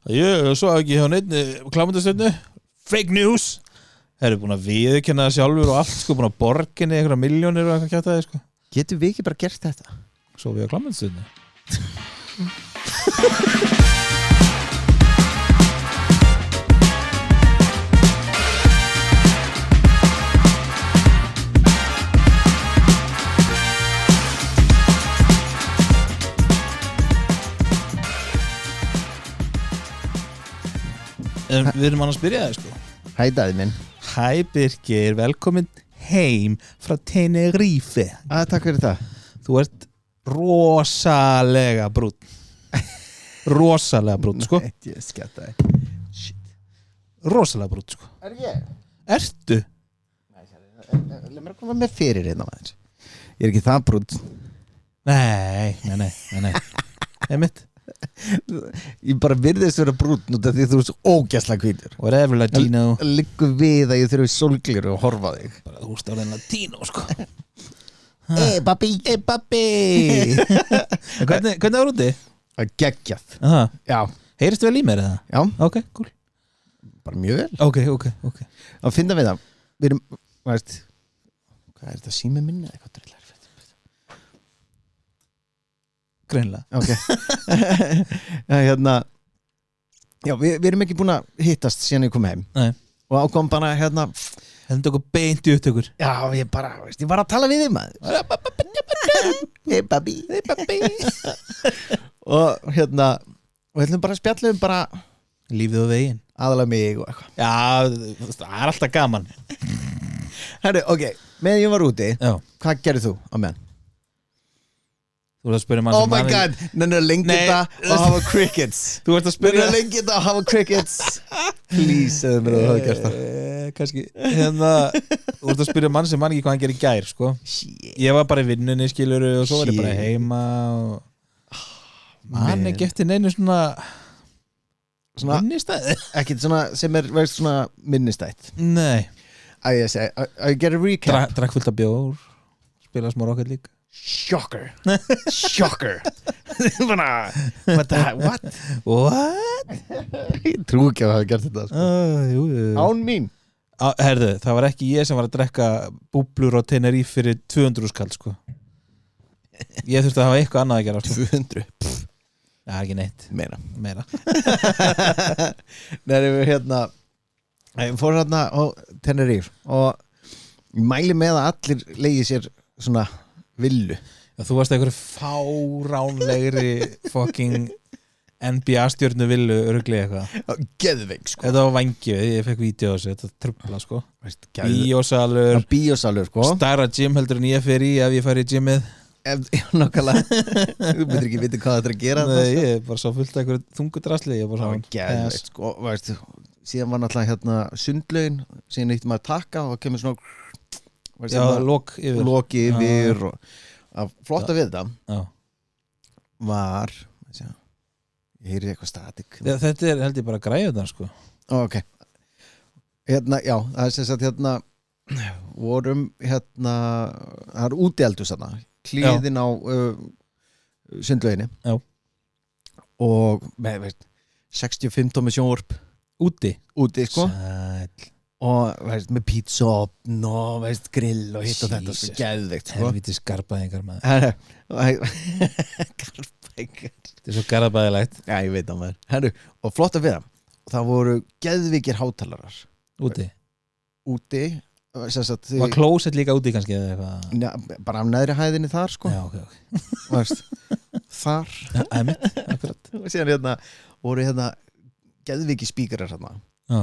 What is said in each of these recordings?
Ég svo ekki hjá neitt klámyndastöðnu. Fake news. Þeir eru búin að viðurkenna það sjálfur og allt, sko, búin að borginni einhverja milljónir og eitthvað kjátaði, sko. Getum við ekki bara gert þetta? Svo við á klámyndastöðnu. Við erum annars byrjaði, sko. Hæ, Daði minn. Hæ, Birgir, velkomin heim frá Tenerife. Takk fyrir það. Þú ert rosalega brúnn. Rosalega brúnn, sko. Ég skjátaði. Rosalega brúnn, sko. ég? Ertu? Leð mér að koma með fyrir hérna maður. Ég er ekki það brúnn. Nei. Einmitt. Ég bara virðist vera brúnn út af því þú ert svo ógæslega hvítur. Whatever, Latino. Liggur við að ég þurfi sólglir og horfa á þig. Bara þú ert orðin Latino, sko. Papi. Hvernig var úti? Geggjað. Aha. Já. Heyrist vel í mér, eða? Já. Ok, cool. Bara mjög vel. Ok. Að finna við það. Við erum, veist, hvað er þetta, sími minni eða eitthvað drullar? Greinlega. Ok. Hérna, já, við erum ekki búin að hittast síðan ég kom heim. Nei. Og ákom bara, hérna, Heldur okkur beint í upptökur. já, ég bara, veist, ég var að tala við þig maður. Hey, papi. Og hérna, og ætlum bara að spjalla bara Lífið og veginn. aðalega mig og eitthvað. Já, það er alltaf gaman. Herru, ok, meðan ég var úti, Já. hvað gerðir þú á meðan? Þú ert að spyrja mann Oh sem my mann- god, nenni að lengi Nei. þetta og hafa crickets. Þú ert að Nenni spyrja að lengi þetta og hafa crickets. Please, segðu mér að þú hafa gert það. Kannski hérna, þú ert að spyrja mann sem mann ekki hvað hann gerir í gær, sko. Shit. Ég var bara í vinnunni, skiluru, og svo var ég bara Shit. heima og mann Man. ekki eftir neinu svona Svona, vinnistæði. ekkert svona sem veist svona minnistætt. Nei, Ég segi, I get a recap. drakk fullt af bjór, spila smá Rocket League. Shocker. Bara, what? What? Ég trú ekki að hafa gert þetta, sko. Jú. Án mín. Herðu, það var ekki ég sem var að drekka búblur og Tenerife fyrir 200 skall, sko. Ég þurfti að hafa eitthvað annað að gera, sko. 200. Það er ekki neitt, meira. Nei, við hérna, ég fór hérna á Tenerife og ég mæli með að allir leigi sér svona villu. Já, þú varst einhverju fáránlegri fucking NBA-stjörnu villu öruglega eitthvað. Geðveik, sko. Þetta var vangið, ég fekk vídeo á þessu, þetta trubla, sko. Bíósalur. Bíósalur, Bíósalur, sko. stærra gym heldur en ég fer í ef ég fær í gymið. Nákvæmlega. Þú myndir ekki vita hvað þetta er að gera. Nei, ég er bara svo fullt af einhverju þungudrasli. Ég er bara Það var svona geðveikt, sko. Veistu, síðan var náttúrulega hérna sundlaugin, síðan nýtti maður takka og kemur svona, veistu, Já, maður- lok yfir. loki yfir og að flotta við þetta Já. var, ég heyri eitthvað statik. Þetta er held ég bara græðunar, sko. Ok. Hérna, já, það er sem sagt hérna vorum hérna það er útieldus þarna hliðin á sundlauginni. Já. Og með, veist, 65 tómi sjónvarp Úti. úti, sko. Sæll. Og veist, með pizzaopn og veist, grill og hitt og þetta, sko, Jesus. geðveikt, sko. Helviti skarpaðingar, maður. Garðbækar. Þetta er svo garðabæðilegt. Já, ég veit það, maður. Herru, og flotta við það. Það voru geðvikir hátalarar Úti. úti, sem sagt, Var klósett líka úti kannski eða eitthvað? bara á neðri hæðinni þar, sko. Já, ok. Veist, þar. Já, einmitt, akkurat. Og síðan hérna voru hérna geðviki spíkarar hérna Já,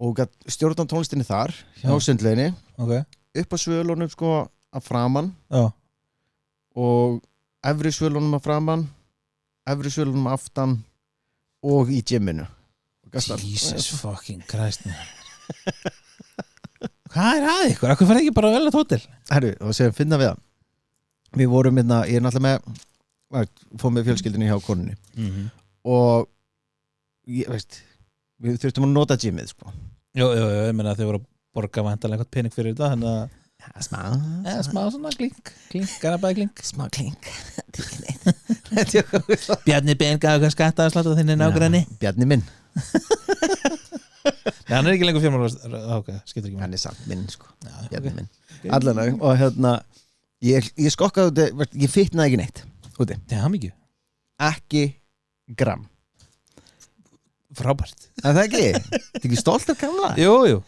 og gat stjórnan tónlistinni þar hjá Já. sundlauginni ok. upp á svölunum, sko, að framan Já, og efri svölunum að framan, efri svölunum aftan og í gyminu. Jesus fucking Christ, man. Hvað er að ykkur? Akkur fær ekki bara vel að hótel? Herru, og segjum finna við það. Við vorum hérna, ég er náttúrulega fór með fjölskyldinni hjá konunni og ég veist, við þurftum að nota gymið, sko. Jú, ég meina að þau voru að borga vantarlega eitthvað pening fyrir þetta, þannig að smá svona klink garabæði klink smá klink Bjarni Ben gaf eitthvað skatta að slata þinni nágræni Bjarni minn Nei, hann ekki lengur fjármála skiptir ekki hann samt minn sko Bjarni minn okay. allan og ég skokkaði út ég fitnaði ekki neitt úti Það er mikið ekki gram Frábært það ekki? Þetta ekki stolt af gamla? Jú,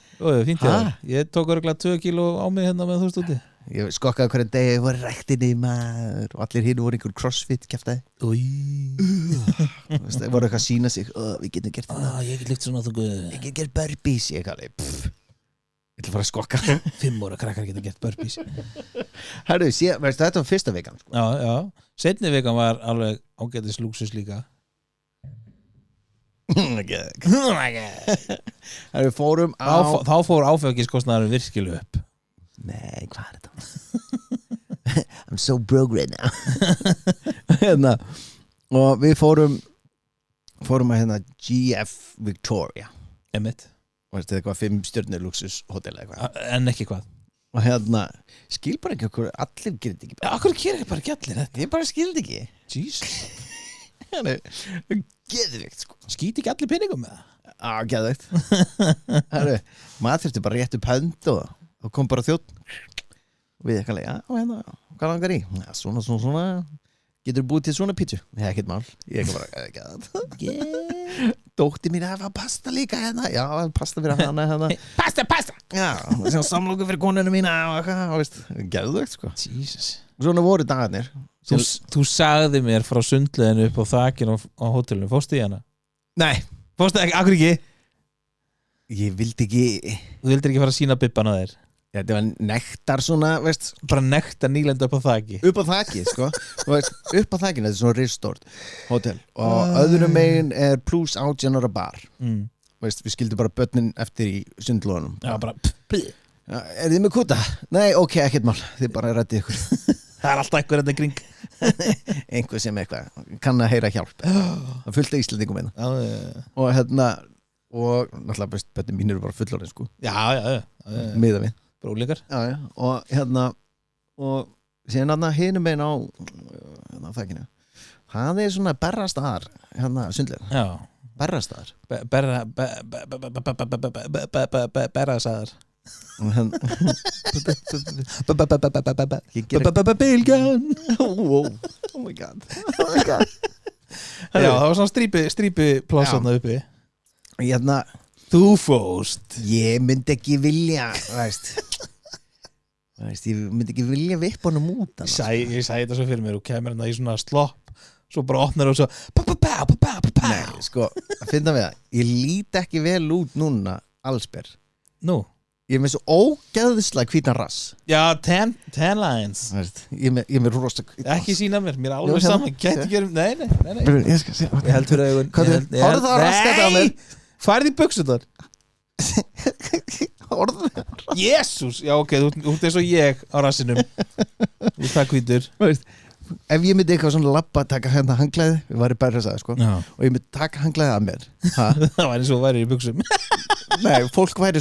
fínt ég tók örgulega 2 kíló á mig hérna með þú veist úti ég skokkaði hverjum degi voru ræktinni maður og allir hinn voru einhver crossfit kjaftaði það voru eitthvað að sína sig við getum gert þetta ég get lyft svona ég get gert burpees ég ætla að fara að skokka 5 ára krakkar geta gert burpees herru, þetta var fyrsta vikan sko. já, seinni vikan var alveg ágætis lúksus líka Við fórum á þá fór áfengiskostnaðurinn virkilega upp nei, hvað er þetta I'm so broke right now og við fórum að GF Victoria Emmett veistu eitthvað 5 stjörnur luxus hótel eitthvað en ekki hvað og skil bara ekki okkur allir gerir þetta ekki okkur gerir bara ekki allir þetta ég bara skildi ekki Jesus geðvikt sko skýti ekki allir pinningum með það geðvikt maður þurfti bara rétt upp hönd og kom bara þjótt og við eitthvað hvað langar í svona getur búið til svona pítsu það er ekkert mál ég er bara dótti mín að hafa pasta líka já, pasta fyrir hana pasta já, samloku fyrir konuna mína geðvikt sko Jesus svona voru dagarnir Þú sagði mér frá sundleginu upp á þakinu á hótelinu, fórstu í hana? Nei Fórstu ekki, akkur ekki? Ég vildi ekki Þú vildir ekki fara að sína bibbana þér? Þetta var nektar svona, veist Bara nektar nýlenda upp á þaki Upp á þaki, sko veist, upp á þakinu, þetta er svona risstort hótel og öðrum megin er plus 18 ára bar veist, við skildum bara börnin eftir í sundlóðunum Já, bara Er þið með kúta? Nei, ok, ekkert mál, þið bara rættið ykkur Það er alltaf einhver þetta kring einhver sem eitthvað kann að heyra hjálp það fullt af Íslandingum einna og og náttúrulega best bönnum mín eru bara fullorðin sko já miða við brólingar og og síðan hinum megin á þakkinu það er svona berrastaðar sundlega berrastaðar berrastaðar Bilgan oh my god já, það var svona strípi plásarna uppi þú fóst ég myndi ekki vilja ég myndi ekki vilja vippa honum út ég sagði þetta svo fyrir mér og kemur hérna í svona slopp svo bara opnar og svo nei, sko, að finna við það ég líti ekki vel út núna allsber nú ég er með svo ógeðslega hvítan rass já, tan lines ég er með rosa ekki sína mér er alveg saman nei ég skal sé ég held fyrir augun horfðu það að raska þetta á mér farið í buxurnar horfðu Jésús, já ok, þú ert eins og ég á rassinum þú takk hvítur ef ég myndi eitthvað svona labba taka hérna hangklæði við varum bara að sagða sko og ég myndi taka hangklæði að mér það væri svo væri í buxum nei, fólk væri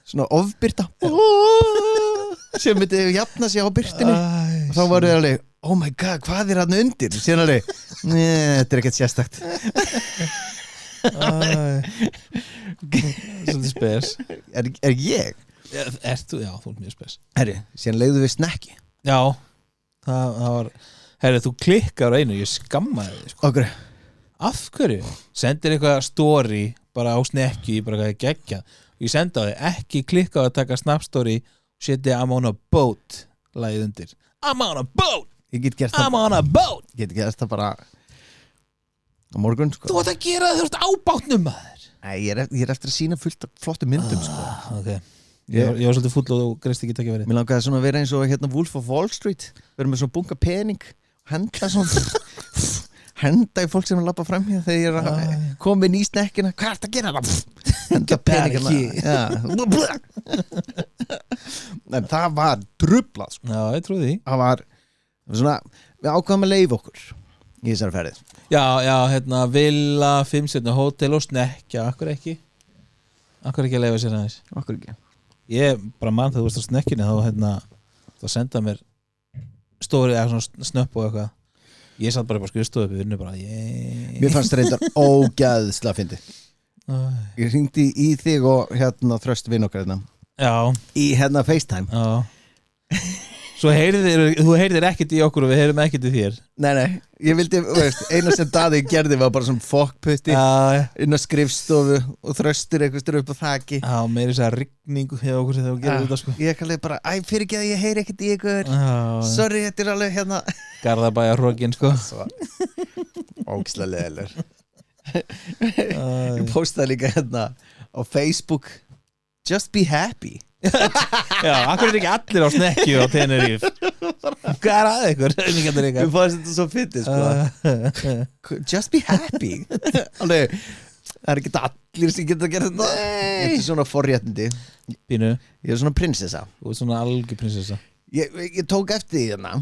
svona ofbyrta sem myndi jafna sig á byrtinu og þá var það alveg oh my god, hvað er hann undir síðan alveg, þetta er ekkert sérstakt svolítið spes er ég? þú ert mjög spes herri, síðan leiðu við snekki já, það var herri, þú klikkar á einu, ég skammaði þig sko. okkur af hverju? Sendir eitthvað story bara á snekki, bara eitthvað geggjað ég sendi á þig, ekki klikka á að taka snap story og setja I'm on a boat lagið undir, I'm on a boat I'm on a boat ég get gert það bara á morgun sko. þú ætti að gera það, þú ert á bátnum maður nei, ég er eftir að sína fullt flottu myndum sko. okay. ég var svolítið full og þú greist ekki takja verið mér langaði svona að vera eins og Wolf of Wall Street vera með svona bunga pening henda svona henda í fólk sem er lappa fram hér þegar ég er komin í snekkina hvað er þetta að gera það? Henda peningina en það var drublað sko. já, ég trúi því það var svona, við ákvaðum að leifa okkur í þessari ferðið já, villa, 5-stjörnu hótel og snekkja, akkur ekki að leifa sér aðeins okkur ekki ég bara mann þegar þú veist á snekkinu þá það senda mér stóri eða svona snöpp og eitthvað ég satt bara upp á skrifstofu upp í vinnu bara Mér fannst reyndar ógæðslega fyndi Ég hringdi í þig og þröst vinn okkar já, í FaceTime já svo þú heyrðir ekkert í okkur og við heyrum ekkert í þér Nei, ég vildi, eina sem Daði gerði var bara svona fokkputti inn á skrifstofu og þröstur eitthvað upp á þaki já, meiri þess að rigningu hefur okkur þegar þú gerir þetta sko Ég kalli bara, fyrir ekki að ég heyri ekkert í ykkur Sorry, þetta er alveg Garðabæjar hrókin sko Ógislega leðilegur Ég postaði líka á Facebook Just be happy já, akkur ekki allir á snekju á Tenerife hvað að ykkur? Við fannst þetta svo fyndið sko Just be happy Alveg, það ekki allir sem geta að gera þetta Þetta er svona forréttindi Pínu Ég er svona prinsessa Þú er svona algjör prinsessa Ég tók eftir því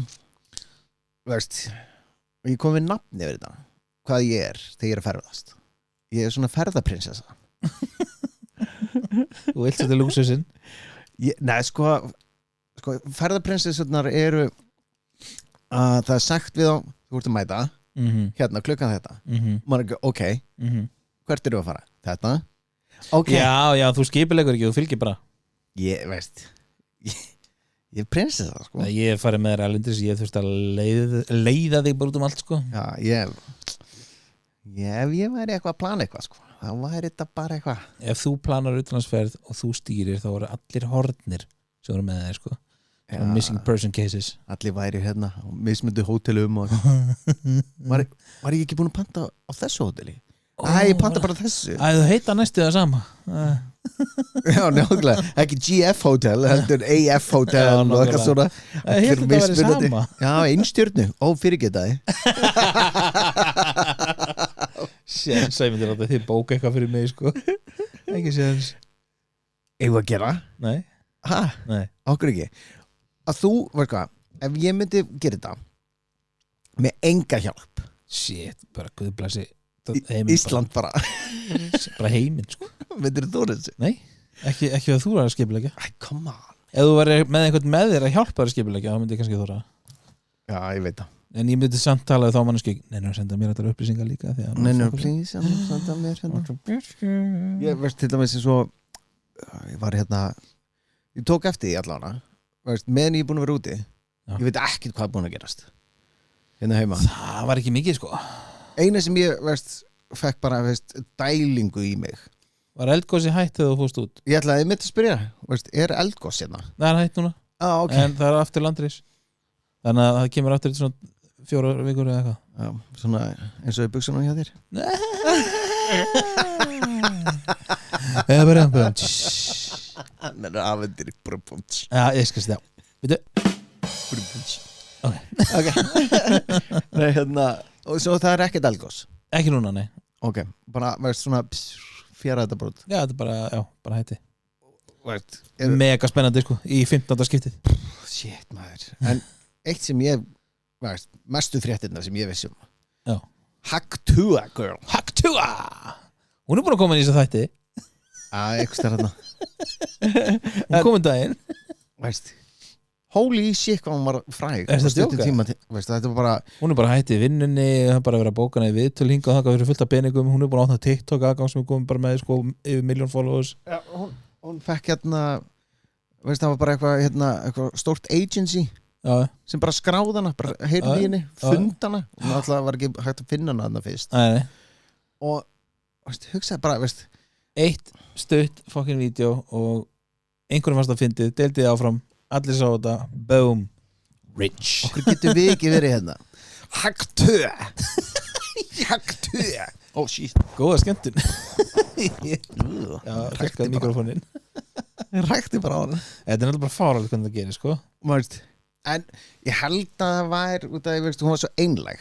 Veist og ég kom við nafni yfir þetta hvað ég er þegar ég er að ferðast Ég er svona ferðaprinsessa Þú vilt þetta lúksusinn Nei, sko ferðaprinsessurnar eru að það er sagt við á þú ert að mæta, klukkan þetta maður ekki, ok hvert eru að fara? Þetta? Ok Já, þú skipilegur ekki, þú fylgir bara Ég, veist ég er prinsessa, sko Ég hef farið með þér alvindis, ég þurft að leiða þig bara út um allt, sko Já, ef ég væri eitthvað að plana eitthvað, sko þá væri þetta bara eitthvað Ef þú planar utlandsferð og þú stýrir þá eru allir hornir sem eru með þeir sko missing person cases Allir væri á mismundu hótelum og var ég ekki búin að panta á þessu hóteli? Ég panta bara þessu Þú heita næstu það sama Já, nákvæmlega, ekki GF Hotel heldur AF Hotel og eitthvað svona Ég held að það væri sama Já, einstjörnu, fyrirgetaði Séns að ég myndi ráta þið bóka eitthvað fyrir mig sko Ekki séns Eigum við að gera? Nei Nei Okkur ekki Að þú, veist hvað, ef ég myndi gera þetta með enga hjálp Shit, bara guðblæsi Ísland bara heiminn sko Myndir þú þessi? Nei, ekki að þú er að skipulegja Come on Ef þú verður með einhvern með þér að hjálpa þér að skipulegja þá myndi ég kannski þóra Já, ég veit það En ég myndi samt tala þá manneski Neina, senda mér þetta upplýsingar líka Neina, please, senda mér Ég veist til dæmis eins og ég var ég tók eftir því allavega meðan ég er búin að vera úti ég veit ekkert hvað er búin að gerast heima Það var ekki mikið sko Eina sem ég fekk bara dælingu í mig Var eldgósi hætt þegar þú fórst út? Ég ætlaði mitt að spyrja er eldgós hérna? Það er hætt núna Okay. En það er aftur landris Þannig að það kemur aftur svona 4 vikur eða eitthvað Svona eins og í buksunum hjá þér Eða bara Hann er aðvendir Já, ég skal stjá Vittu Ok Nei, og svo það er ekkert eldgós Ekki núna, nei Ok, bara svona fjara þetta brot Já, þetta er bara hætti er... Mega spennandi sko, í 15. skiptið Shit, maður En eitt sem ég mestu fréttirna sem ég vissum Hagtua girl Hagtua Hún er búin að koma inn í þessu þætti Eitthvað stærna Hún kom daginn Holy shit hvað hún var fræg Þetta var bara Hún er bara hætti í vinnunni Það er bara að vera bókana í viðtöl hinga og það fyrir fullt af peningum Hún er búin að átna TikTok aðgang sem er komin bara með sko, yfir 1 million followers Hún fekk það var bara eitthvað stórt agency sem bara skráði hana, bara heyrði í henni fund hana, hún alltaf var ekki hægt að finna hana fyrst og hugsaði bara eitt stutt fucking vídeo og einhverjum fannst að fyndið, deildi áfram allir sá þetta, boom rich okkur getur við ekki verið hérna Hagtua oh shit góða skemmtun já, rækkaði mikrofónin rækti bara á hana þetta er náttúrulega bara fáralegt hvernig það gerir sko en ég held að það var út af því hún var svo einlæg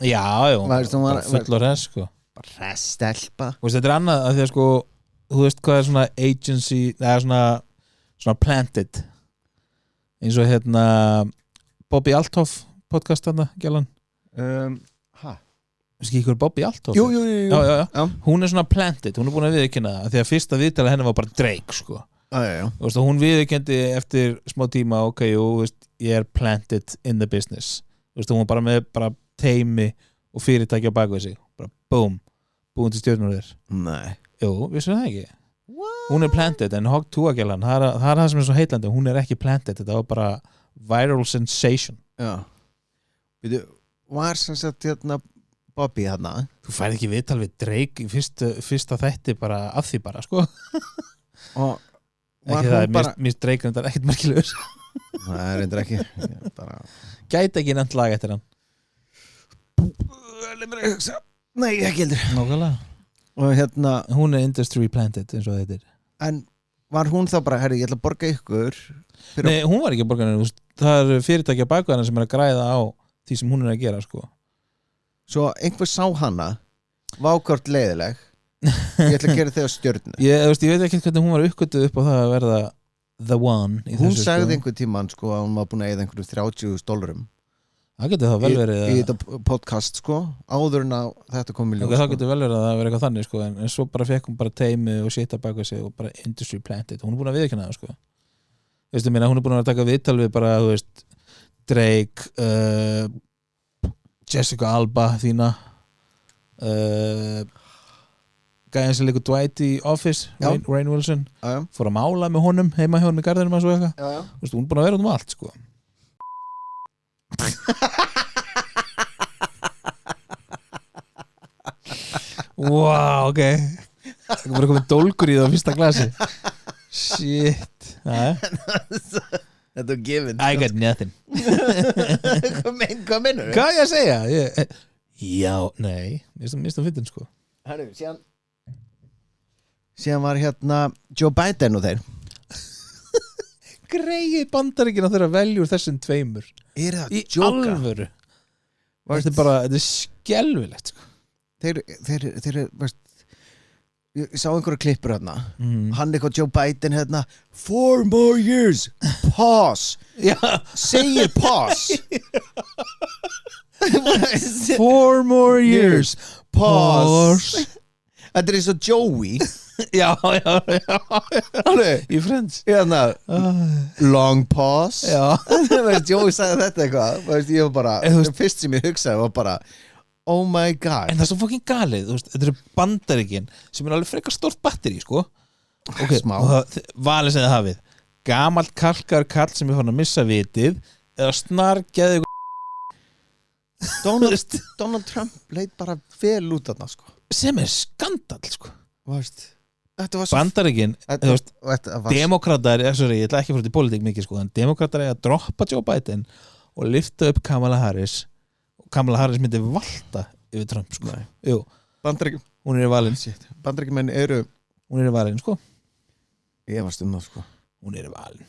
já, hún var full og res sko bara restelpa þetta er annað að því að sko þú veist hvað er svona agency eða svona planted eins og Bobby Althoff podcast þarna, gælan Veistu ekki hver Bobby Althoff? Jú. Já. Hún er svona planted, hún er búin að viðurkenna það því að fyrsta viðtala henni var bara Drake sko. Já. Hún viðurkendi eftir smá tíma ok, ég er planted in the business. Þú veist, hún var bara með bara teimi og fyrirtæki á bakvið sig, bara boom, búin til stjörnur. Nei. Jú, vissu það ekki? What? Hún er planted, en Hog Túagjallan, það er það sem er svo heitlandi, hún er ekki planted, þetta var bara viral sensation. Já. Veitu, var sem sagt hérna Bobby hérna? Þú færði ekki viðtal við Drake í fyrsta þætti bara af því bara, sko. Og var Ekki það, hún bara... mér Drake er ekkert merkilegur. Það er reyndar ekki. Bara... Gæti ekki nefnt lag eftir hann. Nei, ekki heldur. Nákvæmlega. Og hérna... Hún er industry planted, eins og þetta er. En var hún þá bara, herri, ég ætla að borga ykkur fyrir... Nei, hún var ekki að borga henni. Það er fyrirtæki að baka henni sem er að græða á því sem hún er að gera, sko. Svo einhver sá hana, vákort leiðileg, ég ætla að gera þig á stjörnu. Ég veit ekki hvernig hún var uppgötuð upp á það að verða the one í Hún þessu, sagði sko. einhver tímann, sko, að hún var búin að eyða einhverju $30,000 Það getur það vel verið í þetta podcast, sko, áður en að þetta kom í ljós. Það getur vel verið að það verið eitthvað þannig, sko, en svo bara fekk hún bara teimi og shit að baka sig og bara industry planted. Hún er búin að viðurkenna það, sko. Veistu, minna, hún er búin að taka viðtal við bara, þú veist, Drake, Jessica Alba þína, gæðin sem leikur Dwight í Office, Rainn Wilson, Já. fór að mála með honum heima hjá honum í garðinum og svo eitthvað. Já. Veistu, hún er búin að vera um allt, sko. Wow, ok. Það er bara komið dólgur í það á fyrsta glasi. Shit. Þetta er given. I got nothing. Hvað meinur? Hvað er ég að segja? Já, nei. Mér finnst það fyndin, sko. Herru, síðan var hérna Joe Biden og þeir. Greið Bandaríkina þeirra velja úr þessum tveimur. Er það Í djóka? alvöru. Þetta er skelfilegt, sko. Þeir veist, ég sá einhverja klippur hérna. Hann eitthvað Joe Biden hérna 4 more years, pause. Já. Segir pause. 4 more years. Pause. Þetta er eins og Joey. Já. Alveg. Í Friends. Hérna, long pause. Já. Veist, Joey sagði þetta eitthvað. Veist, ég var bara, fyrst sem ég hugsaði var bara oh my god. En það er svo fucking galið, þú veist, þetta eru Bandaríkin sem er alveg frekar stórt batteri, sko. Okay, Smá. og það, valið sem þið hafið, gamalt kalkar kall sem er fann að missa vitið eða snargeði Donald Trump leit bara vel út þarna, sko. sem er skandal, sko. Veist, þetta var svo Bandaríkin, þú veist, demokratar, sorry, ég ætla ekki að fara til pólitík mikið, sko, en demokratar er að droppa Joe Biden og lyfta upp Kamala Harris. Kamala Harris myndi valta yfir Trump, sko. Jú, hún er í valin. Bandaríkjumenn eru Hún er í valin, sko. Ég varst það, sko. Hún er í valin.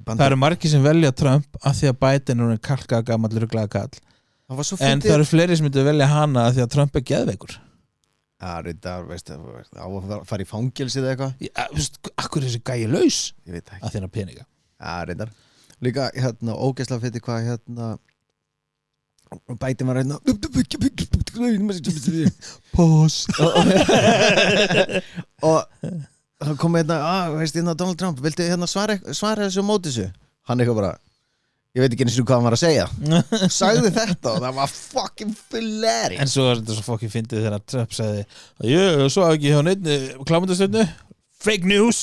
Það eru margir sem velja Trump af því að Biden er kalkaða gamall ruglaða kall. En það eru fleiri sem myndi velja hana af því að Trump er geðveikur. Reyndar, veist, á að fara í fangelsið eða eitthvað. Já, veist, akkur er þessi gæi laus Ég veit ekki. að þína peninga. Reyndar. Líka, hérna, ógeðslega fyrir hvað, hérna Biden var hérna Pause. og hann kom hérna, veist, hérna Donald Trump, viltu hérna svara þessu og móti þessu? Hann eitthvað bara, ég veit ekki eins og hvað hann var að segja. Sagði þetta og það var fucking hilarious. En svo er þetta svo fucking fyndið þegar Trump sagði ég svo ekki hjá neitt klámyndastöðnu, fake news.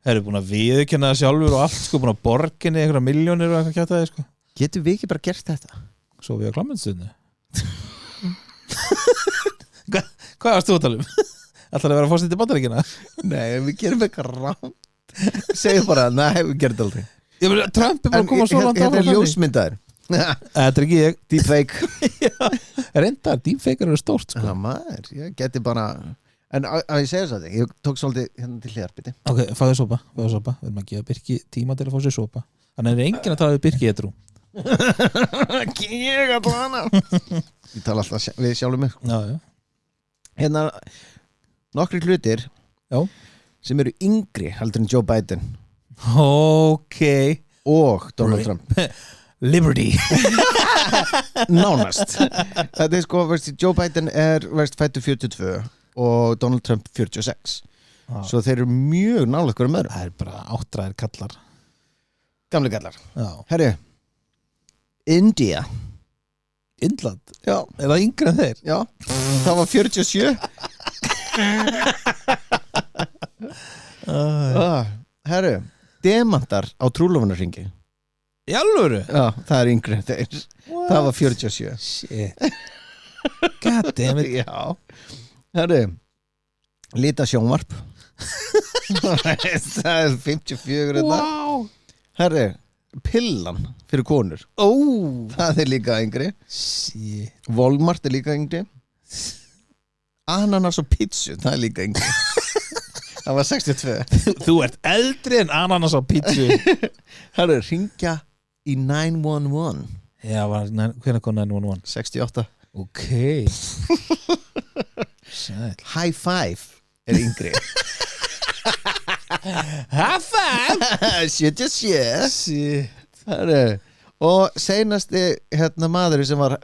Það eru búin að viðurkenna það sjálfur og allt, sko, búin að borginni einhverja milljónir og eitthvað kjáta það, sko. Getum við ekki bara gert þetta? Svo við á klámyndastöðnu. Hvað varst þú að tala um? Ætlar að vera að fórst í Bandaríkina? Nei, við gerum eitthvað rámt. Segðu bara, nei, við gerum þetta aldrei. Ég meina, Trump er bara að koma svo langt Þetta er ljósmyndaður. Þetta er ekki ég. Deepfake. Reyndar, deepfake eru stórt, sko. Maður, ég geti bara. En að ég segja það, ég tók svolítið hérna til hliðarbiti. Ok, fáðu sopa. Við erum að gefa Birki tíma til að fá sér sopa. Þannig er enginn að tala við Birki edrú. Ég að plana. Ég tala alltaf við sjálfum mig. Já. Hérna, nokkri hlutir sem eru yngri heldur en Joe Biden. Ok. Og Donald Trump. Liberty. Nánast. Þetta er sko, veist, Joe Biden er fæddur 42 og Donald Trump 46. Svo þeir eru mjög nálægt hverjum öðrum. Það er bara áttræðir kallar. Gamli gallar Já, Herru India Indland, Já, er það yngri en þeir? já Það var 47 Herru Demantar á trúlofunarringi Í alvöru? Já, það er yngri en þeir Það var 47 Shit God damn it Já Herru Lita sjónvarp Það er 54 þetta Wow Herru Pillan fyrir konur Það er líka yngri Shit Walmart er líka yngri Ananas og pizzu Það er líka yngri Það var 62 Þú ert eldri en ananas á pítsu Herru, ringja í 911 Já, hvernig kom 911? 68 Ok Sæl High five er yngri High five 77 Shit Herru Og seinasti maður sem var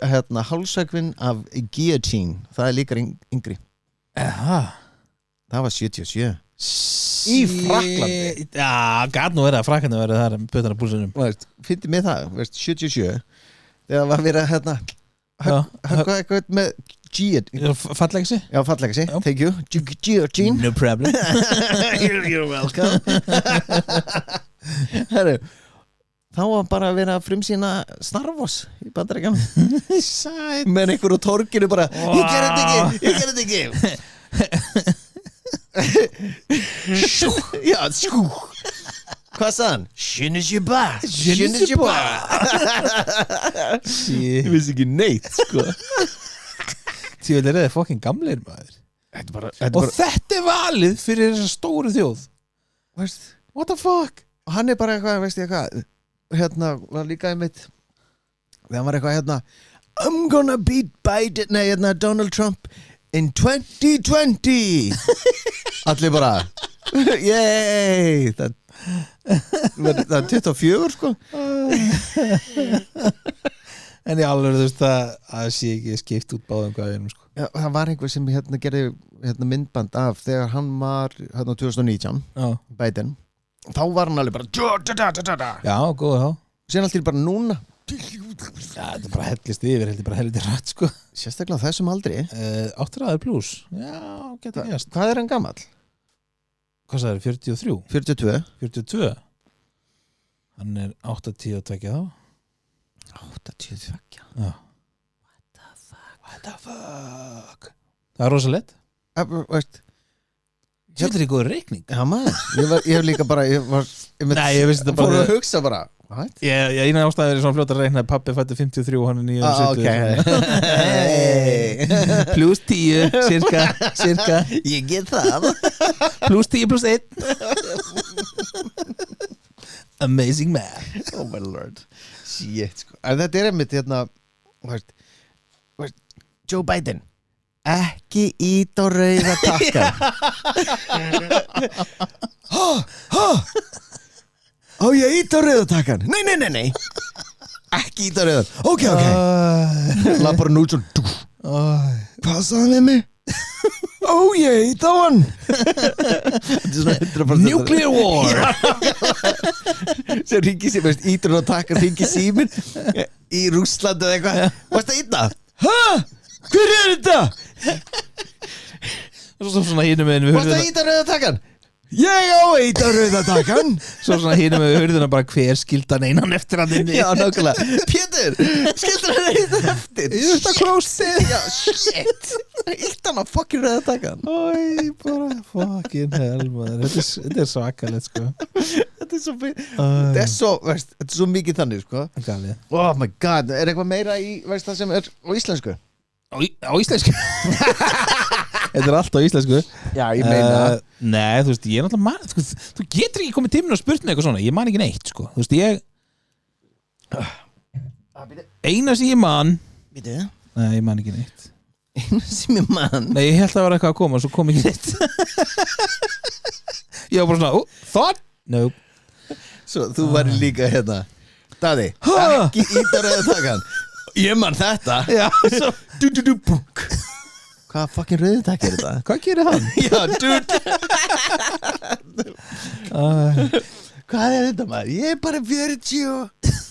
hálsökvinn af guillotine Það er líka yngri Aha Það var 77 Í Frakklandi Já, gæt nú verið að Fraklandi verið þar Pötana púlsunum Fyndi mig það, 77 Þegar var verið höggva eitthvað með guillotine Fallegsi? Já, fallega sig, thank you Guillotine No problem You're welcome Herru Þá var bara að vera að frumsýna Star Wars í Bandaríkjunum Sæt með einhver úr torginu bara Ég gerði þetta ekki Já, skú Hvað sagði hann? Je ne sais pas Ég vissi ekki neitt sko. Því að það er fucking gamleir maður Þetta Og þetta er valið fyrir þessa stóru þjóð veist, What the fuck? og hann er bara eitthvað, veist ég hvað var líka einmitt þegar hann var eitthvað I'm gonna beat Biden, Donald Trump in 2020 allir bara yey það er 24 sko En í alveg þú veist að sé ekki skipt út báðum hvað við erum sko Já, það var einhver sem gerði myndband af þegar hann var 2019 Já, Biden þá var hann alveg bara já góða þá síðan allir bara núna Já, þetta er bara hellist yfir, heldur bara heldur rætt sko sérstaklega á þessum aldri 8 ræður pluss Já, getur gæst hvað er hann gamall? Hvað sagði 43? 42 42 Hann er 8-10 að tvekja þá 82 Já What the fuck Það er rosalegt veist Þetta er í góður reikning já maður ég hef líka bara Nei, ég vissi þetta fór bara að hugsa bara what? Ég eina ástæður er svona fljótt að reikna Pappi fættu 53 og hann er 9 ok hey. Plus 10 cirka ég get það Plus 10 plus 1 Amazing man oh my lord shit sko en þetta er einmitt veist, Joe Biden ekki ít á rauða takkan á ég ít á rauða takkan nei ekki ít á rauða ok lappar hann út svona hvað sagði hann við mig ó ég ít á hann Nuclear war sem ringi síminn ítur hann á takkan ringi síminn í Rússlandi eða eitthvað varst það íta? Hver er þetta? Svo svona hínum með Varst það íta rauða takkan? Ég á íta rauða takkan Svo svona hínum með hurðina bara hver skildan einan eftir hann inni Já, nákvæmlega Pétur, skildur hann íta eftir Ég veist að klósið Já, shit Íta hann á fucking rauða takkan Æ, bara fucking hell maður Þetta er svakalegt sko Þetta er svo Þetta er svo, veist, þetta er svo mikið þannig, sko Galið Oh my god, er eitthvað meira í, veist það sem er á íslensku? Á íslensku Þetta er allt á íslensku Já, ég meina Nei, þú veist, ég er náttúrulega sko, þú getur ekki komið tíminn og spurt mig eitthvað svona Ég man ekki neitt, sko Þú veist, ég Eina sem ég man Býtu Nei, ég man ekki neitt Einu sem ég man Nei, ég held að það var eitthvað að koma Svo kom ekki neitt Ég var bara svona, thought? Nope Svo, þú væri líka Daði, ekki íta rauða takkan Ég man þetta Já, svo Búk Hvað fucking rauða takk er þetta? Hvað gerir hann? Já, dude Hvað er þetta maður? Ég er bara 40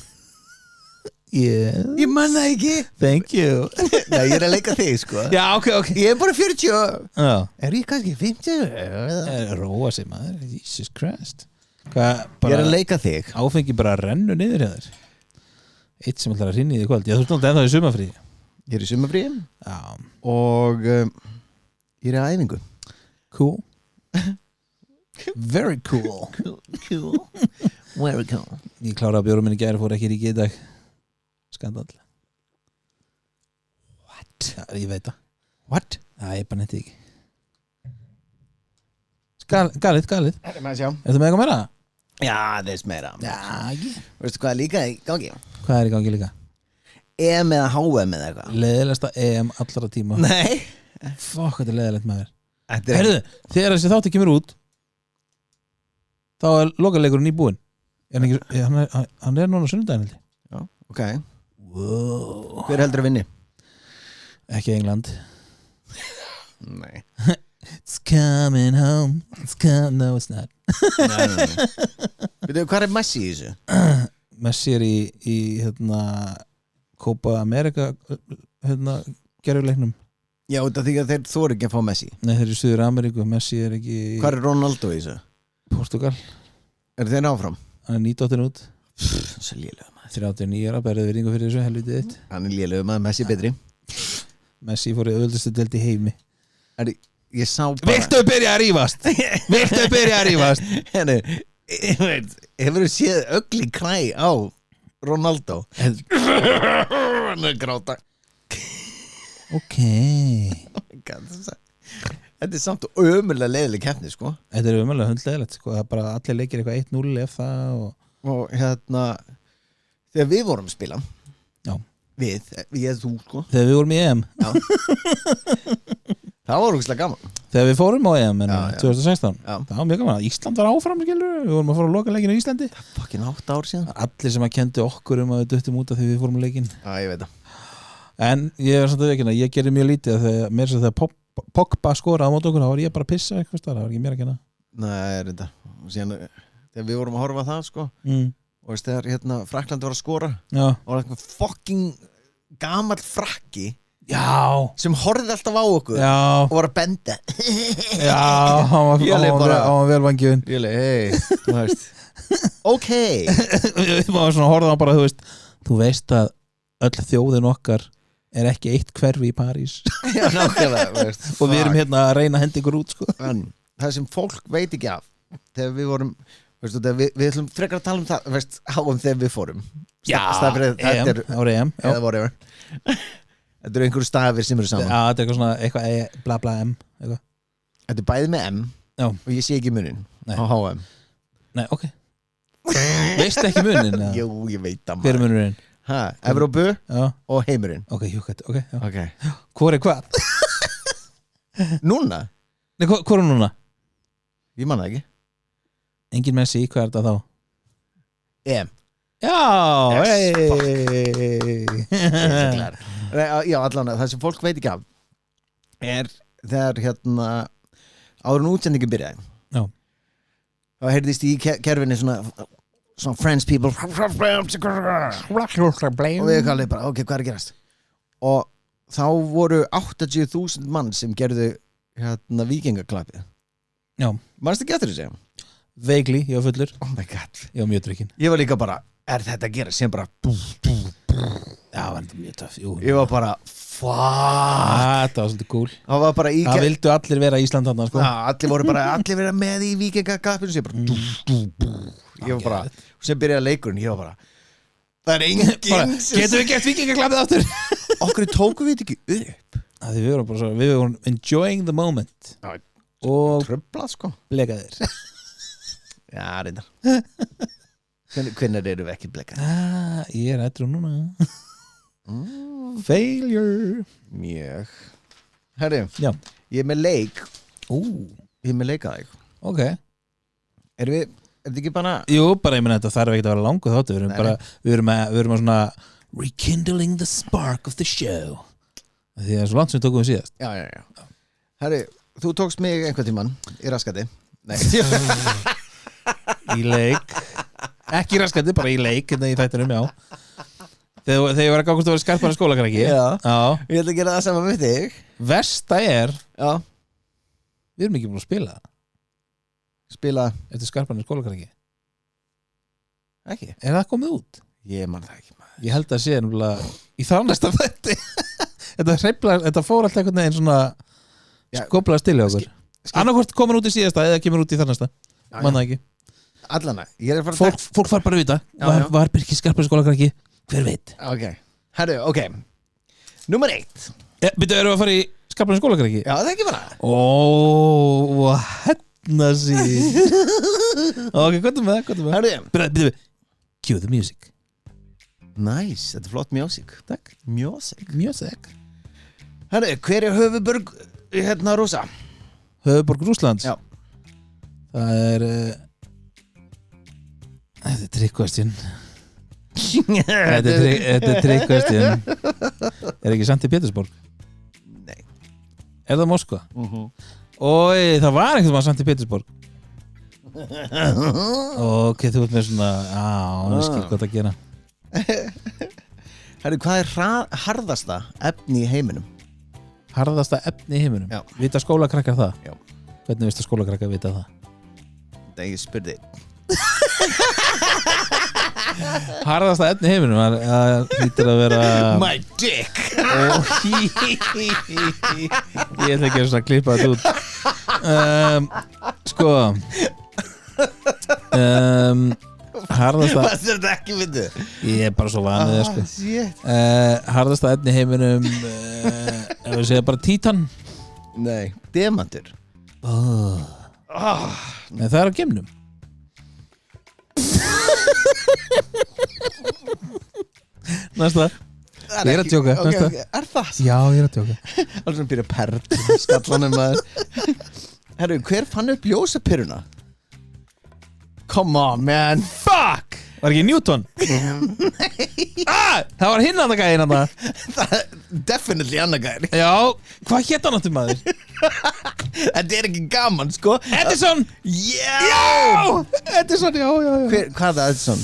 Yeah, Ég man það ekki thank you. Nei, ég er að leika þig sko Já, ok Ég er bara 40 Já, Er ég kannski 50? róa sig maður, Jesus Christ. Hvað, Ég er að bara leika þig áfengi bara rennu niður hjá þér. Eitt sem ætlar að rinni í því kvöld. Já, þú ert náttúrulega ennþá í sumafrí. Ég er í sumafríi Já, Og ég er að æfingu cool. Very cool. Cool Very cool Ég kláraði að bjóra minni gæri, fór ekki í ríki í dag. Skandal. What? Já, ég veit það. What? Já, ég bara netti ekki. Galið. Það er maður að sjá Er það með eitthvað meira? Já, þess meira Já, ekki. Veistu hvað er líka í gangi? Hvað er í gangi líka? EM eða HM eða eitthvað Leðilegasta EM allra tíma. Nei Fuck, þetta er leðilegt maður. Þetta er Herðu, þegar þessi þátti kemur út þá er lokaleikurinn í búinn. Hann er núna á sunnudaginn held ég. Já, ok Wow. Hver heldur að vinni? Ekki England. Nei It's coming home. No, it's not. Nei. Veitu, hvað er Messi í þessu? Messi er í hérna Copa America hérna gerfuleiknum. Já, þetta því að þeir þóru ekki að fá Messi Nei, þeir eru í Suður Ameríku. Messi er ekki í Hvað er Ronaldo í þessu? Portugal. Er þeir áfram? Hann er 19 út. Svo lélega maður 39 ára, berðið virðingu fyrir þessu helvitið þitt. Hann er lélega maður, Messi betri Messi fór í öðvöldustu deild í heimi. Ég sá bara Viltu byrja að rífast? Viltu byrja að rífast? Henni, hefur þú séð ugly cry á Ronaldo? Hann er að gráta Ok. Þetta er samt ömulega leiðileg keppni sko Þetta er umhverflega hundleðilegt sko. Það er bara allir leikir eitthvað 1-0 ef það Og hérna þegar við vorum að spila Já. Ég þú sko Þegar við vorum í EM. Það var úrslega gaman Þegar við fórum á EM Já. 2016. Já. Það var mjög gaman. Ísland var áfram skilur. Við vorum að fara að loka leikinu í Íslandi. Fucking 8 ár síðan Allir sem að kendi okkur að við duttum út af því við fórum á leikin. Já, ég veit það En ég er samt að veikina, ég gerði mjög lítið þegar mér sem þegar Pogba skoraði á mót okkur, þá var ég bara að pissa eitthvað starf, það var ekki mér að kenna. Nei, er þetta Og síðan þegar við vorum að horfa á það sko Og veist þegar hérna Frakkland var að skora Já. Og var eitthvað fucking gamall frakki Já. sem horfði alltaf á okkur Já. og var að benda Já, hann Ég leið bara- var vel vangjöfin. Ég leið, hei, þú veist Ok Við var svona að horfa á bara, þú veist að öll þjóðin okkar er ekki eitt hverfi í París. Já, nákvæmlega veist, Og við erum hérna að reyna að henda ykkur út sko. En það sem fólk veit ekki af þegar við vorum veistu, við ætlum frekar að tala um það veist, háum þegar við fórum Stafrið, EM, ára EM. Já. eða whatever Þetta eru einhverju stafir sem eru saman Já, þetta er eitthvað svona, eitthvað bla bla M eitthvað. Þetta er bæði með M Já. og ég sé ekki munin Nei. á HM Nei, ok. Veistu ekki munin? Jú, ég veit það Hver er munurinn? Evrópu Já, og heimurinn ok, hjúkvæmt, ok, já. okay. Hvor er hvað? Núna? Nei, hvor er núna? Ég man það ekki Engin Messi, hvað er þetta þá? EM Já, Já, allan það sem fólk veit ekki af er þegar hérna áður en útsendingin byrjaði Já. þá heyrðist í kerfinni svona friends people og við kallið bara ok, hvað er að gerast og þá voru 80.000 mann sem gerðu hérna vikingaklappið Já. Manstu ekki eftir þessu? Vaguely, ég var fullur. Oh my god Ég var mjög drukkin. Ég var líka bara, er þetta að gera? Sem bara Já, var þetta mjög töff. Jú. Ég var bara, fuck Þetta var svolítið cool. Það var bara í Það vildu allir vera í Ísland þarna, sko. allir voru bara, allir vera með í vikingaklappinu sem bara Ég var bara, sem byrjaði leikurinn Ég var bara, það er enginn Getum við gert vikingaklappið aftur? Okkur tókum við þetta ekki upp Því við vorum bara svo, við vorum enjoying the moment. Já. Og Tröflað sko blekaðir. Já, reyndar Hvenær eru við ekki blekað? Ég er ættur núna. Failure. Mjög Herri, Já. ég er með leik Ég Ég er með leik að þig Ok. Er þetta ekki bara Jú, bara ég meina þetta þarf ekki að vera langu þáttu. Við erum Nei, bara, við erum að svona rekindling the spark of the show. Því það er svo langt sem við tókum við síðast. Já Herri, þú tókst mig einhvern tímann í raskati Nei Í leik Ekki raskandi, bara í leik hérna í þættinum, já Þegar ég var að gákast að vera skarpari skólakrakki Já. Já. Ég ætla að gera það saman með þig. Versta er Já. Við erum ekki búin að spila það Spila Eftir skarpari skólakrakki ekki. Er það komið út? Ég man það ekki, maður. Ég held að sé nefnilega Í þánasta þætti Þetta fór alltaf einhvern veginn svona Skóplaða stili á okkur Annarkvort komin út í síðasta eða kemur út í þarnasta Man það ekki Allana, ég er að fara að Fólk far bara að vita Já. Var Birkir skarpari skólakrakki? Hver veit? Ok, herru, ok. Númer 1. Byrju, erum við að fara í skarpari skólakrakki? Já, það er ekki bara. Ó, hérna sín Ok, hvað er með það? Herru, Byrju, cue the music nice, þetta er flott music. Takk Music. Herru, hver er höfuborg hérna Rússa? Höfuborg Rússlands Já. Það er Þetta er trick question Þetta er trick question Er ekki Sankt Pétursborg? Nei. Er það Moskva? Ói, það var einhvern veginn Sankt Pétursborg Ok, þú ert með svona ég skil hvað að gera Herru, hvað er harðasta efni í heiminum? Harðasta efni í heiminum Já. Vita skólakrakkar það? Já. Hvernig vistu skólakrakkar vita það? Það ég spurði. Harðasta efni í heiminum Það hlýtur að vera My dick. Ég ætla ekki að svona klippa þetta út Sko Harðasta Hvað er þetta ekki myndu? Ég er bara svo vanið sko. Shit. Harðasta efni í heiminum Ef við segja bara títan Nei, demantur. En það er á geimnum Næsta Ég er að djóka, næsta. Er það? Já, ég er að djóka Alveg sem byrja perl skallanum maður. Herru, hver fann upp ljósapyruna? Come on, man. Fuck Var ekki Newton? Það var hinn að það gæðin að það Definitely annar gæri. Já, hvað hétt hann áttu maður? Þetta er ekki gaman, sko. Edison Já! Edison, já Hvað er Edison?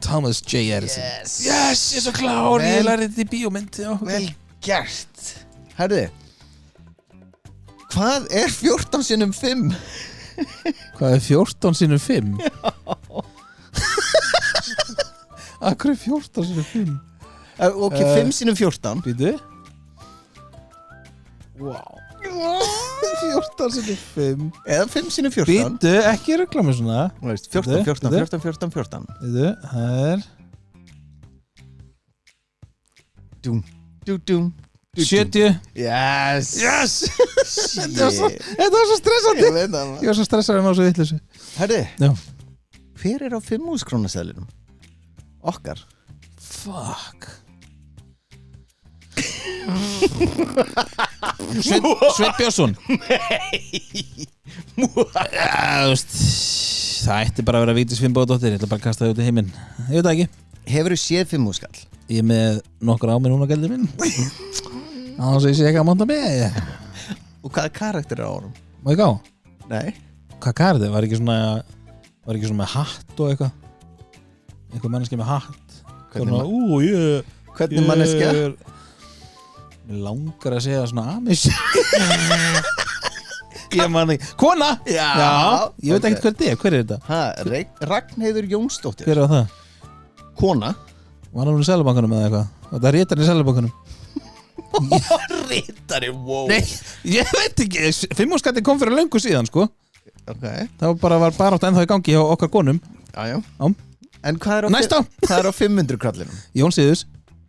Thomas J. Edison Yes. Yes, ég er svo klár Vel- Ég lærði þetta í bíómynd já. Vel gert. Herru, hvað er 14 sinnum 5? Hvað er 14 sinnum 5? Akkur er 14 sinnum 5? Ok, 5 sinnum 14. Býtu Wow 14 sinnum 5 Eða 5 sinnum 14. Býtu, ekki rekla mig svona Þú veist, 14, 14, 14, 14, 14. Býtu, það er Dúm, dú, dúm, dú, dúm. 70 Yes. Yes Þetta Þetta var svo stressandi Ég veit það, Ég maður. var svo stressaður að ná svo vitleysu Herru, Já hver er á 5.000 krónaseðlinum? Okkar. Fuck Sveinn Björnsson Það ætti bara að vera Vigdís Finnbogadóttir Ég ætla bara að kasta það út í heiminn Ég veit það ekki Hefur þú séð 5.000 skall? Ég er með nokkur á mér núna gældir minn Á þess að ég sé ekki að monta mig Og hvaða karakter er á honum? Má ég gá? Nei. Hvað karði? Var ekki svona með hatt og eitthvað Eitthvað manneski með hatt Hvernig Svona, Hvernig manneskja? Mér langar að segja svona Amish Ég man ekki Kona! Já. Ég veit ekkert hver þetta er, hver er þetta? Ha, Ragnheiður Jónsdóttir. Hver var það? Kona. Var hann úr Sælubankanum eða eitthvað? Og það er réttar í Sælubankanum Rittari, wow. Nei, ég veit ekki 5 skatti kom fyrir löngu síðan sko Ok. Það var bara átt ennþá í gangi hjá okkar konum Já. Já. En hvað er á, Næsta. hvað er á 500 krallinum? Jón Síðus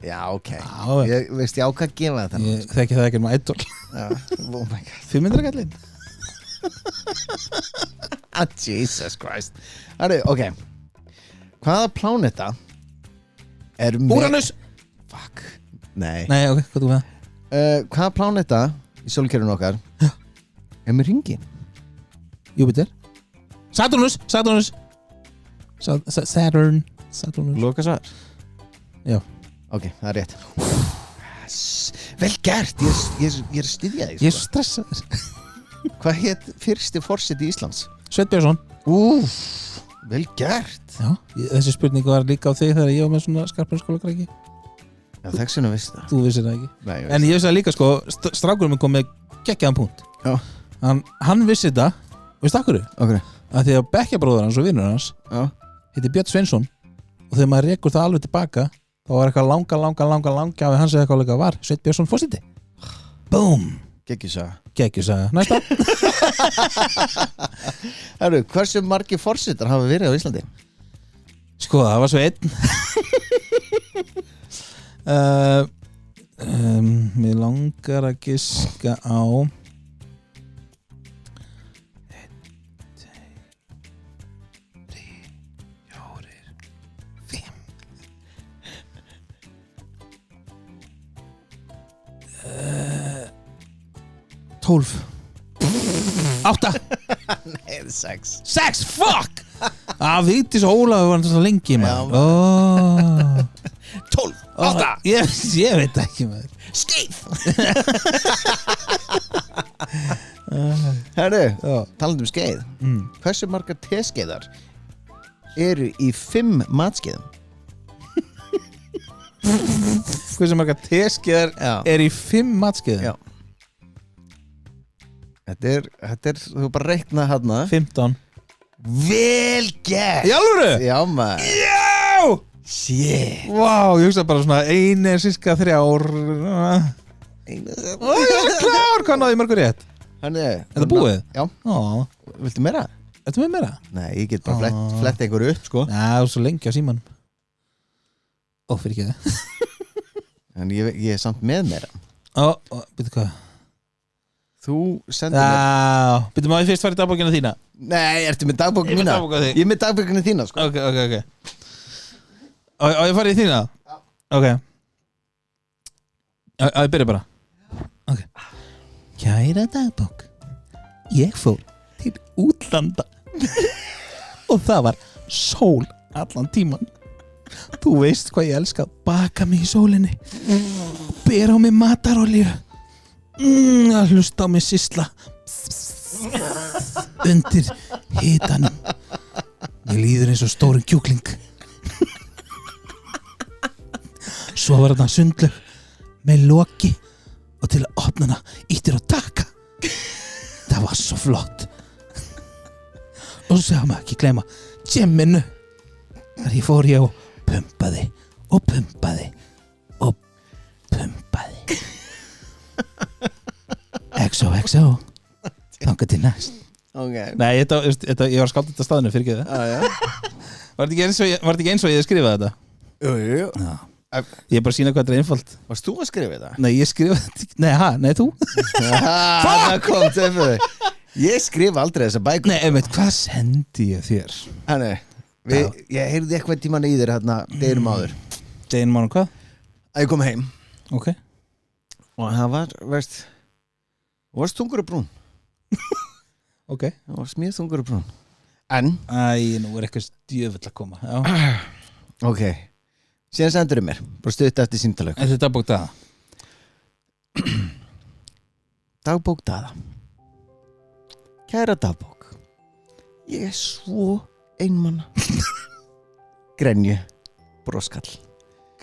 Já, ok. Já, Ég veist, já, hvað gefa þetta? ég þekki það ekki með idol Já, oh my god. 500 kallinn Jesus Christ. Herru, ok. Hvaða pláneta er með... Úranus Fuck. Nei. Nei, ok, hvað þú með það? Hvaða pláneta í sólkerfinu okkar er með ringin? Júpiter Saturnus Saturnus Loka svar. Já. Ok, það er rétt. Yes. Vel gert. Ég er að styðja þig, Ég er stressaður Hvað hétt fyrsti forseti Íslands? Sveinn Björnsson Úf. Vel gert. Já, þessi spurning var líka á þig þegar ég var með svona skarpnarskóla krakki. Já, þessuna veist það. Þú vissir það ekki. Nei, En ég vissi það líka sko, strákurinn minn kom með geggjaðan punkt. Já. Hann vissi það, veist akkur? Ok. Að því að bekkjabróður hans og vinnur hans Já. heiti Björn Sveinsson og þegar maður rekur það alveg tilbaka þá var eitthvað langa af hans eða eitthvað líka var Sveinn Björnsson forseti. Búm! Geggjusaga. Næsta. Herru, hversu margir forsetar hafa verið á Íslandi? Sko, það var Sveinn. Mér langar að giska á 12 8 Nei, 6. 6, fuck Vigdís og Ólafur var svo lengi maður 12, 8. Ég veit ekki maður Skeið. Herru, talandi skeið. Hversu margar teskeiðar eru í 5 matskeiðum? Hversu margar teskeiðar er í 5 matskeiðum? Já. Þetta er þú bara reikna hérna 15. Vel gert. Í alvöru? Já maður. Já. Shit. Vá, ég hugsa bara svona einu er sirka 3 Einu klár, hvað náði mörgur rétt? Er það búið? Já. Viltu meira? Ertu með meira? Nei, ég get bara flett einhverju upp sko. Já, svo lengi á símanum fyrir ekki það En ég er samt með meira. Byrju hvað? Þú sendir mér. Já, byrju maður fyrst fara í dagbókina þína. Nei, ertu með dagbókina mína? Ég er með dagbókina þína sko. Ok Og ég farið í þína? Já. Ok Ég byrja bara. Ok Kæra dagbók, ég fór til útlanda og það var sól allan tíman. Þú veist hvað ég elska að baka mig í sólinni, bera á mig matarolíu, að hlusta á mig sisla undir hitanum. Ég líður eins og stórum kjúkling. Svo var þarna sundlaug með loki og til að opna hana íttir á taka. Það var svo flott. Og svo segja maður ekki gleyma djemminu. Þar ég fór ég og pumpaði og pumpaði og pumpaði. XOXO þangað til næst. Okay. Nei, ég var skátt þetta staðinu fyrir ekki það. Var þetta ekki eins og ég skrifaði þetta? Jú. Já. Ég er bara að sína hvað þetta er einfalt. Varst þú að skrifa þetta? Nei, ég skrifaði þetta. Nei, þú? Það kom til þig. Ég skrifa aldrei þessa bækur. Nei, hvað sendi ég þér? Ég heyrði eitthvað tíman í þér hérna deginum áður. Deginum áður hvað? Að ég kom heim. Ok. Og það var, þú varst þungur og brún. Ok. Það varst mjög þungur og brún. En? Nú er eitthvað djöfull að koma. Já. Ok. Síðan sendur mér, bara stutt eftir símtalög. Þetta er dagbók Daða. Dagbók Daða. Kæra dagbók, ég er svo einmana. Grenju broskall.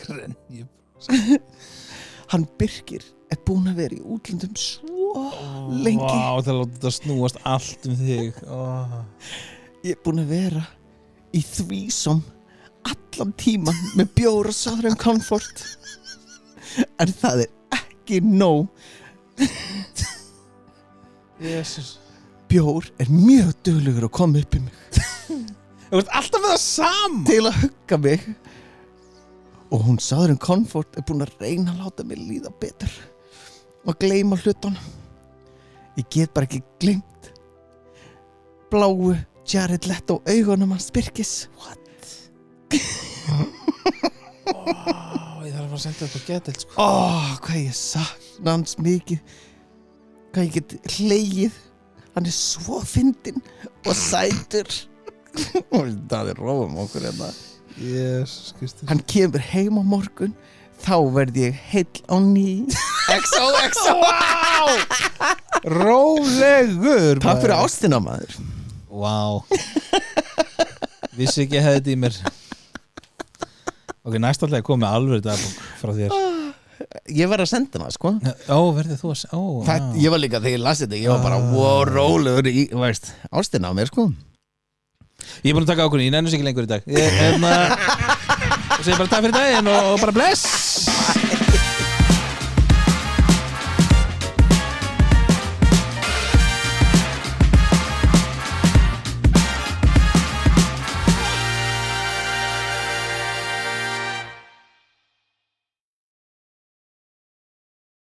Grenju broskall. Hann Birkir er búinn að vera í útlöndum svo lengi. Vá, það láta þetta snúast allt þig. Ég er búinn að vera í þvísom allan tíman með bjór og Southern Comfort. En það er ekki nóg. Jesus. Bjór er mjög duglegur að koma upp í mig. Þú ert alltaf með það saman. Til að hugga mig. Og hún Southern Comfort er búin að reyna að láta mig líða betur og gleyma hlutunum. Ég get bara ekki gleymt bláu Jared Leto augunum hans Birkis. What? Ég þarf að fara að senda þetta á getild sko. Hvað ég sakna hans mikið. Hvað ég get hlegið. Hann er svo fyndinn og sætur. Það er rófum okkur hérna. Jesus Kristus. Hann kemur heim á morgun. Þá verð ég heill á ný. XOXO. Wow. Rólegur. Takk fyrir ástina maður. Wow. Vissi ekki að hefði þetta í mér. Ok, næst alltaf komið með alvöru dagbók frá þér. Ég var að senda maður, sko Verðið þú að Ég var líka, þegar ég las þetta, ég var bara wow, rólegur í, veist, ástina á mér, sko Ég er búin að taka ákvörðun, ég nennus ekki lengur í dag. Ég segi bara takk fyrir daginn og bara bless.